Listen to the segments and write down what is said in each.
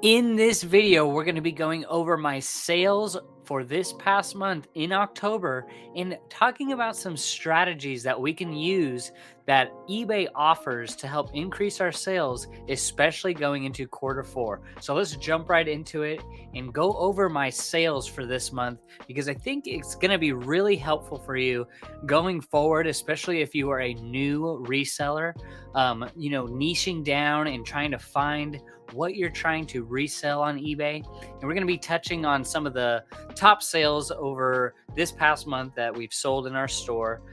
In this video, we're going to be going over my sales for this past month in October and talking about some strategies that we can use that eBay offers to help increase our sales, especially going into quarter 4. So let's jump right into it and go over my sales for this month because I think it's going to be really helpful for you going forward, especially if you are a new reseller, niching down and trying to find what you're trying to resell on eBay. And we're going to be touching on some of the top sales over this past month that we've sold in our store.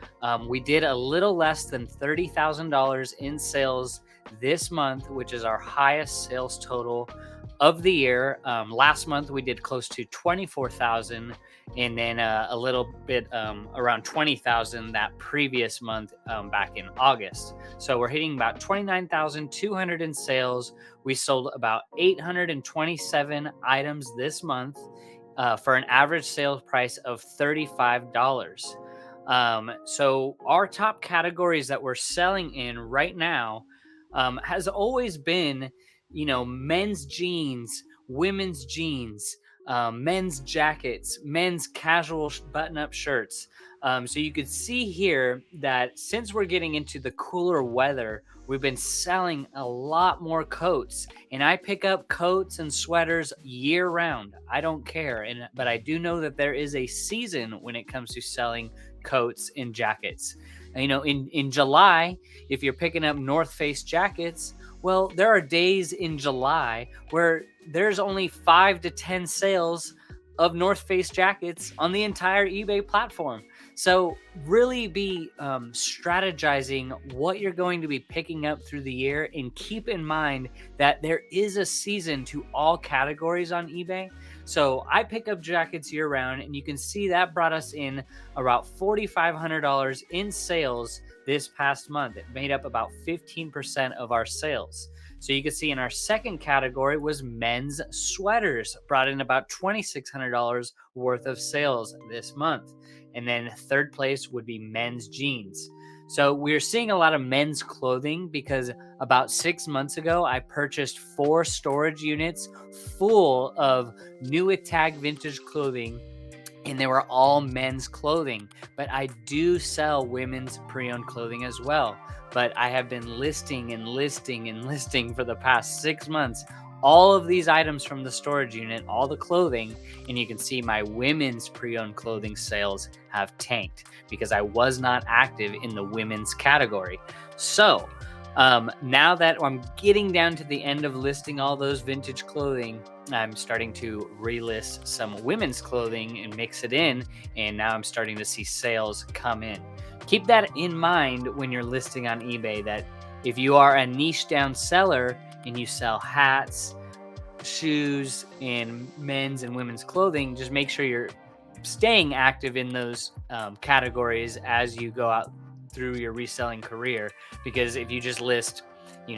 We did a little less than $30,000 in sales this month, which is our highest sales total of the year. Last month we did close to 24,000, and then a little bit around 20,000 that previous month back in August. So we're hitting about 29,200 in sales. We sold about 827 items this month for an average sales price of $35. So our top categories that we're selling in right now has always been, men's jeans, women's jeans, men's jackets, men's casual button-up shirts. So you could see here that since we're getting into the cooler weather, we've been selling a lot more coats, and I pick up coats and sweaters year round. I don't care, but I do know that there is a season when it comes to selling coats and jackets. In July, if you're picking up North Face jackets, well, there are days in July where there's only 5 to 10 sales of North Face jackets on the entire eBay platform. So really be strategizing what you're going to be picking up through the year, and keep in mind that there is a season to all categories on eBay. So I pick up jackets year round, and you can see that brought us in about $4,500 in sales this past month. It made up about 15% of our sales. So you can see in our second category was men's sweaters, brought in about $2,600 worth of sales this month. And then third place would be men's jeans. So we're seeing a lot of men's clothing because about 6 months ago, I purchased 4 storage units full of new tag vintage clothing, and they were all men's clothing. But I do sell women's pre-owned clothing as well. But I have been listing and listing and listing for the past 6 months all of these items from the storage unit, all the clothing, and you can see my women's pre-owned clothing sales have tanked because I was not active in the women's category. So now that I'm getting down to the end of listing all those vintage clothing, I'm starting to relist some women's clothing and mix it in, and now I'm starting to see sales come in. Keep that in mind when you're listing on eBay, that if you are a niche down seller and you sell hats, shoes, and men's and women's clothing, just make sure you're staying active in those categories as you go out through your reselling career. Because if you just list,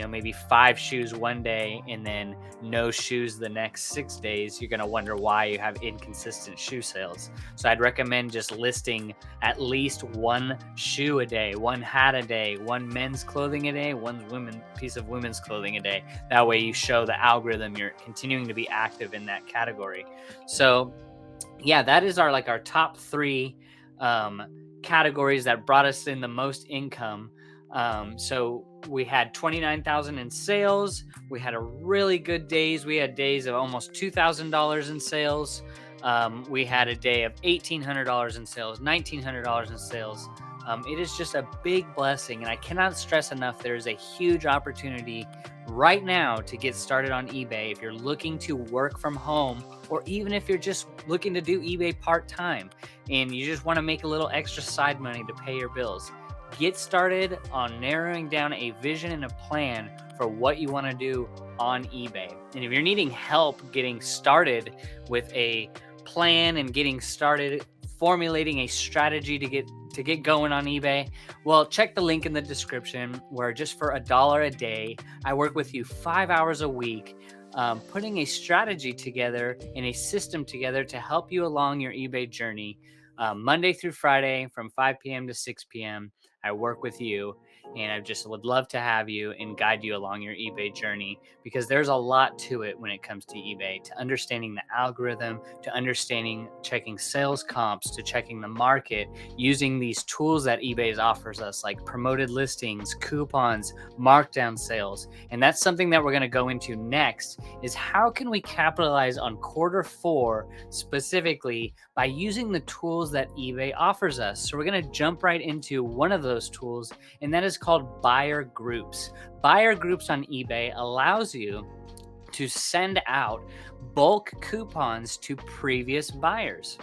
maybe 5 shoes one day and then no shoes the next 6 days, you're going to wonder why you have inconsistent shoe sales. So I'd recommend just listing at least 1 shoe a day, 1 hat a day, 1 men's clothing a day, 1 piece of women's clothing a day. That way you show the algorithm you're continuing to be active in that category. So yeah, that is our top 3 categories that brought us in the most income. So we had 29,000 in sales. We had a really good days. We had days of almost $2,000 in sales. We had a day of $1,800 in sales, $1,900 in sales. It is just a big blessing, and I cannot stress enough, there is a huge opportunity right now to get started on eBay. If you're looking to work from home, or even if you're just looking to do eBay part-time and you just want to make a little extra side money to pay your bills, get started on narrowing down a vision and a plan for what you want to do on eBay. And if you're needing help getting started with a plan and getting started formulating a strategy to get going on eBay, well, check the link in the description, where just for $1 a day, I work with you 5 hours a week, putting a strategy together and a system together to help you along your eBay journey. Monday through Friday from 5 p.m. to 6 p.m. I work with you, And I just would love to have you and guide you along your eBay journey, because there's a lot to it when it comes to eBay, to understanding the algorithm, to understanding checking sales comps, to checking the market, using these tools that eBay offers us, like promoted listings, coupons, markdown sales. And that's something that we're going to go into next, is how can we capitalize on quarter 4 specifically by using the tools that eBay offers us. So we're going to jump right into one of those tools, and that is called buyer groups. Buyer groups on eBay allows you to send out bulk coupons to previous buyers.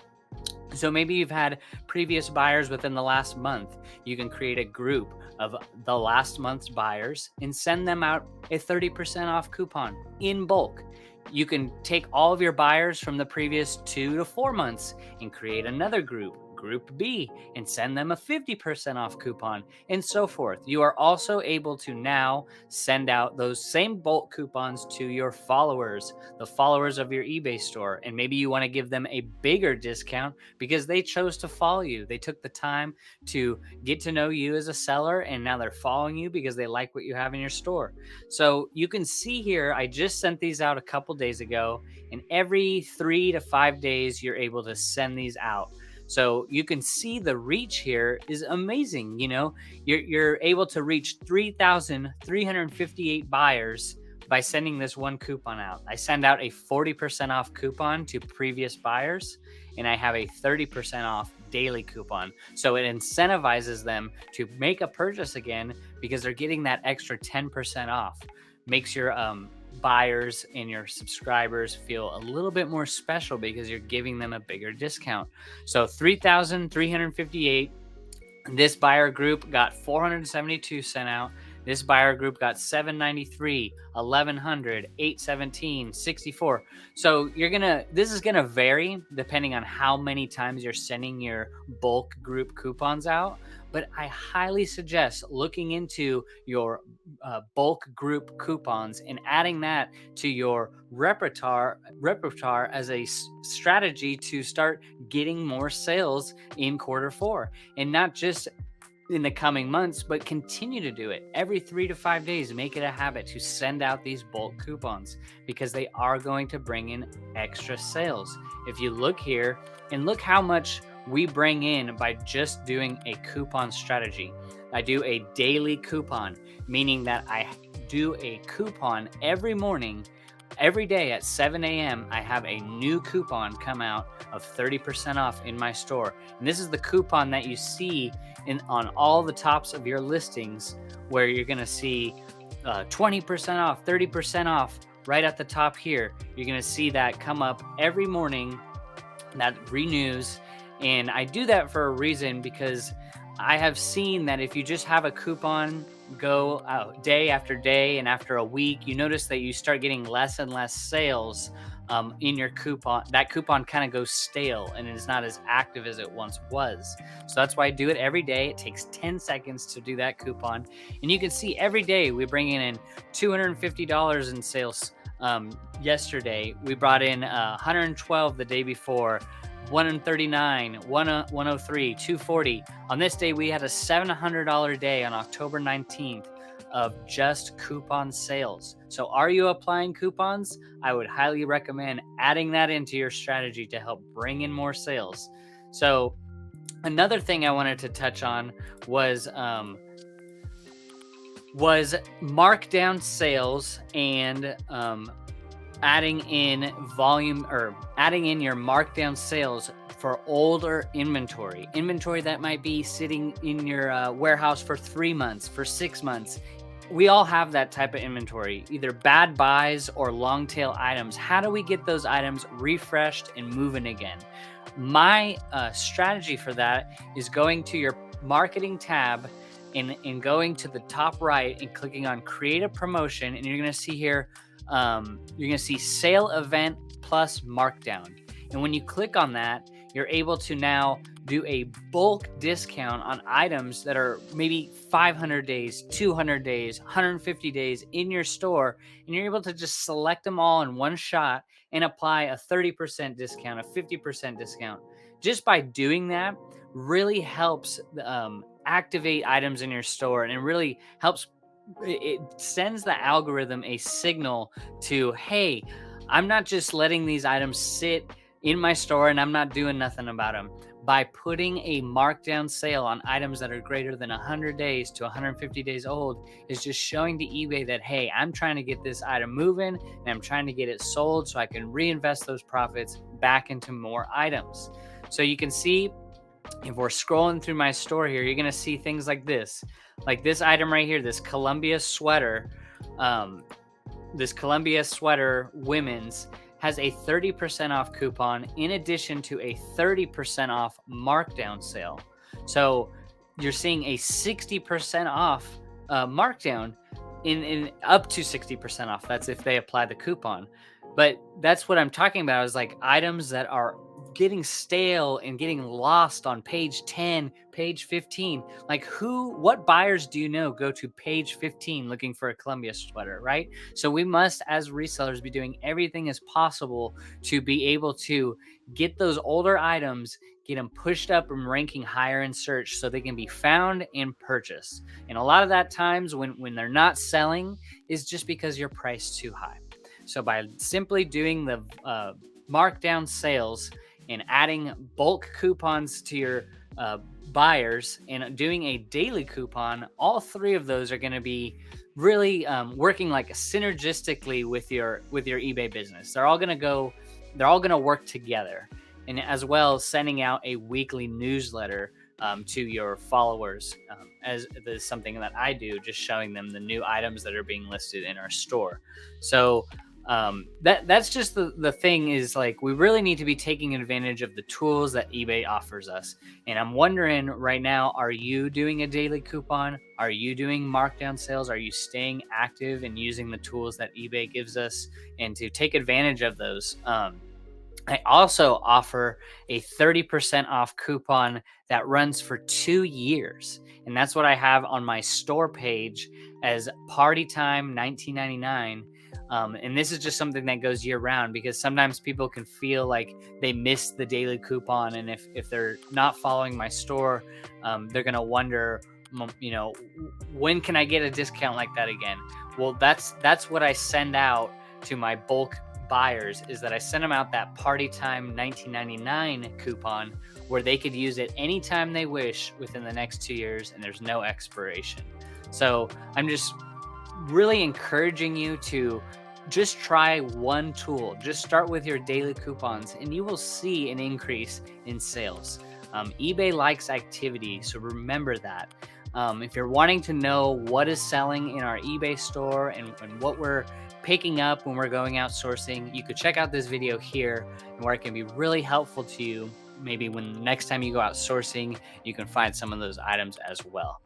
So maybe you've had previous buyers within the last month. You can create a group of the last month's buyers and send them out a 30% off coupon in bulk. You can take all of your buyers from the previous 2 to 4 months and create another group, Group B, and send them a 50% off coupon, and so forth. You are also able to now send out those same bulk coupons to your followers, the followers of your eBay store. And maybe you want to give them a bigger discount because they chose to follow you. They took the time to get to know you as a seller, and now they're following you because they like what you have in your store. So you can see here, I just sent these out a couple days ago, and every 3 to 5 days, you're able to send these out. So you can see the reach here is amazing. You're able to reach 3,358 buyers by sending this one coupon out. I send out a 40% off coupon to previous buyers, and I have a 30% off daily coupon. So it incentivizes them to make a purchase again because they're getting that extra 10% off. Makes your buyers and your subscribers feel a little bit more special because you're giving them a bigger discount. So 3,358. This buyer group got 472 sent out. This buyer group got 793, 1100, 817, 64. So this is gonna vary depending on how many times you're sending your bulk group coupons out. But I highly suggest looking into your bulk group coupons and adding that to your repertoire as a strategy to start getting more sales in quarter 4, and not just in the coming months, but continue to do it every 3 to 5 days. Make it a habit to send out these bulk coupons because they are going to bring in extra sales. If you look here and look how much we bring in by just doing a coupon strategy. I do a daily coupon, meaning that I do a coupon every morning. Every day at 7 a.m., I have a new coupon come out of 30% off in my store. And this is the coupon that you see on all the tops of your listings, where you're going to see 20% off, 30% off right at the top here. You're going to see that come up every morning, that renews. And I do that for a reason, because I have seen that if you just have a coupon go out day after day, and after a week, you notice that you start getting less and less sales in your coupon. That coupon kind of goes stale and it is not as active as it once was. So that's why I do it every day. It takes 10 seconds to do that coupon. And you can see every day we bring in $250 in sales. Yesterday, we brought in 112 the day before, 139, 103, 240. On this day, we had a $700 day on October 19th of just coupon sales. So are you applying coupons? I would highly recommend adding that into your strategy to help bring in more sales. So another thing I wanted to touch on was markdown sales, and adding in volume, or adding in your markdown sales for older inventory that might be sitting in your warehouse for 3 months, for 6 months. We all have that type of inventory, either bad buys or long tail items. How do we get those items refreshed and moving again? My strategy for that is going to your marketing tab and going to the top right and clicking on create a promotion, and you're going to see here, you're going to see sale event plus markdown. And when you click on that, you're able to now do a bulk discount on items that are maybe 500 days, 200 days, 150 days in your store. And you're able to just select them all in one shot and apply a 30% discount, a 50% discount. Just by doing that really helps activate items in your store, and it really helps. It sends the algorithm a signal to, hey, I'm not just letting these items sit in my store and I'm not doing nothing about them. By putting a markdown sale on items that are greater than 100 days to 150 days old, is just showing to eBay that, hey, I'm trying to get this item moving and I'm trying to get it sold so I can reinvest those profits back into more items. So you can see, if we're scrolling through my store here, you're gonna see things like this item right here, this Columbia sweater. Um, this Columbia sweater women's has a 30% off coupon in addition to a 30% off markdown sale. So you're seeing a 60% off markdown in up to 60% off. That's if they apply the coupon. But that's what I'm talking about, is like items that are getting stale and getting lost on page 10, page 15. Like, what buyers do you know go to page 15 looking for a Columbia sweater, right? So we must, as resellers, be doing everything as possible to be able to get those older items, get them pushed up and ranking higher in search so they can be found and purchased. And a lot of that times when they're not selling is just because you're priced too high. So by simply doing the markdown sales and adding bulk coupons to your buyers and doing a daily coupon, all three of those are going to be really working like synergistically with your eBay business. They're all going to work together, and as well as sending out a weekly newsletter to your followers, as is something that I do, just showing them the new items that are being listed in our store. So that's just the thing, is like, we really need to be taking advantage of the tools that eBay offers us. And I'm wondering right now, are you doing a daily coupon? Are you doing markdown sales? Are you staying active and using the tools that eBay gives us, and to take advantage of those? I also offer a 30% off coupon that runs for 2 years. And that's what I have on my store page as Party Time 1999. And this is just something that goes year round, because sometimes people can feel like they missed the daily coupon. And if they're not following my store, they're going to wonder, when can I get a discount like that again? Well, that's what I send out to my bulk buyers, is that I send them out that Party Time 1999 coupon, where they could use it anytime they wish within the next 2 years, and there's no expiration. So I'm just really encouraging you to just try one tool. Just start with your daily coupons and you will see an increase in sales. eBay likes activity, so remember that. If you're wanting to know what is selling in our eBay store and what we're picking up when we're going out sourcing, you could check out this video here, and where it can be really helpful to you. Maybe when next time you go out sourcing, you can find some of those items as well.